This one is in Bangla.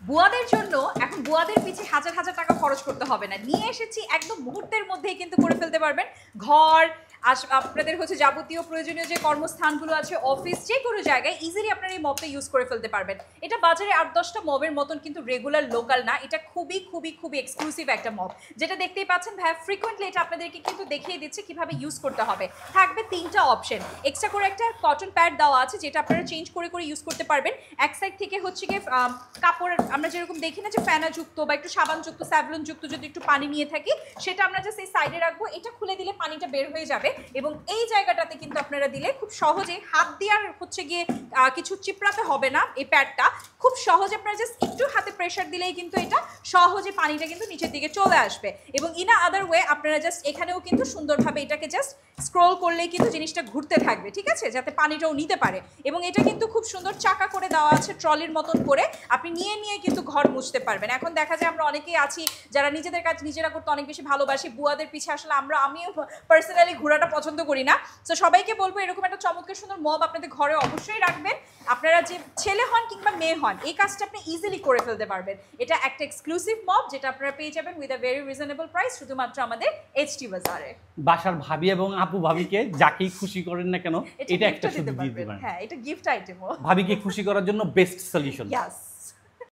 বুয়াদের জন্য এখন বুয়াদের পিছে হাজার হাজার টাকা খরচ করতে হবে না, নিয়ে এসেছি একদম মুহূর্তের মধ্যেই কিন্তু করে ফেলতে পারবেন। ঘর আপনাদের হচ্ছে যাবতীয় প্রয়োজনীয় যে কর্মস্থানগুলো আছে, অফিস, যে কোনো জায়গায় ইজিলি আপনারা এই মপটা ইউজ করে ফেলতে পারবেন। এটা বাজারে 8-10টা মবের মতন কিন্তু রেগুলার লোকাল না, এটা খুবই খুবই খুবই এক্সক্লুসিভ একটা মব, যেটা দেখতেই পাচ্ছেন ভাইয়া ফ্রিকোয়েন্টলি এটা আপনাদেরকে কিন্তু দেখিয়ে দিচ্ছে কিভাবে ইউজ করতে হবে। থাকবে 3টা অপশন, এক্সট্রা করে একটা কটন প্যাড দেওয়া আছে যেটা আপনারা চেঞ্জ করে করে ইউজ করতে পারবেন। এক সাইড থেকে হচ্ছে গিয়ে কাপড় আমরা যেরকম দেখি না যে ফেনাযুক্ত বা একটু সাবানযুক্ত স্যাভলনযুক্ত যদি একটু পানি নিয়ে থাকি, সেটা আমরা জাস্ট এই সাইডে রাখবো, এটা খুলে দিলে পানিটা বের হয়ে যাবে। এবং এই জায়গাটাতে কিন্তু আপনারা দিলে খুব সহজে হাত দিয়ে আর হচ্ছে গিয়ে কিছু চিপড়াতে হবে না, এই প্যাডটা খুব সহজে আপনারা জাস্ট একটু হাতে প্রেশার দিলেই কিন্তু এটা সহজে পানিটা কিন্তু নিচের দিকে চলে আসবে। এবং ইন আ আদার ওয়ে আপনারা জাস্ট এখানেও কিন্তু সুন্দরভাবে এটাকে জাস্ট স্ক্রল করলেই কিন্তু জিনিসটা ঘুরতে থাকবে, ঠিক আছে, যাতে পানিটাও নিতে পারে। এবং এটা কিন্তু খুব সুন্দর চাকা করে দেওয়া আছে, ট্রলির মতন করে আপনি নিয়ে নিয়ে কিন্তু ঘর মুছতে পারবেন। এখন দেখা যায় আমরা অনেকেই আছি যারা নিজেদের কাজ নিজেরা করতে অনেক বেশি ভালোবাসি, বুয়াদের পিছে আসলে আমিও পার্সোনালি ঘোরাটা পছন্দ করি না। তো সবাইকে বলবো এরকম একটা চমৎকার সুন্দর মব আপনাদের ঘরে অবশ্যই রাখবেন। আপনারা যে ছেলে হন কিংবা মেয়ে হন, এই কাজটা আপনি ইজিলি করে ফেলতে পারবেন। এটা একটা এক্সক্লুসিভ মব যেটা আপনারা পেয়ে যাবেন with a very reasonable price শুধুমাত্র আমাদের এইচটি বাজারে। বাসার ভাবি এবং আপু ভাবিকে যাকেই খুশি করেন না কেন, এটা একটা শুধু দিয়ে দিবেন। হ্যাঁ, এটা গিফট আইটেমও, ভাবিকে খুশি করার জন্য বেস্ট সলিউশন। ইয়েস।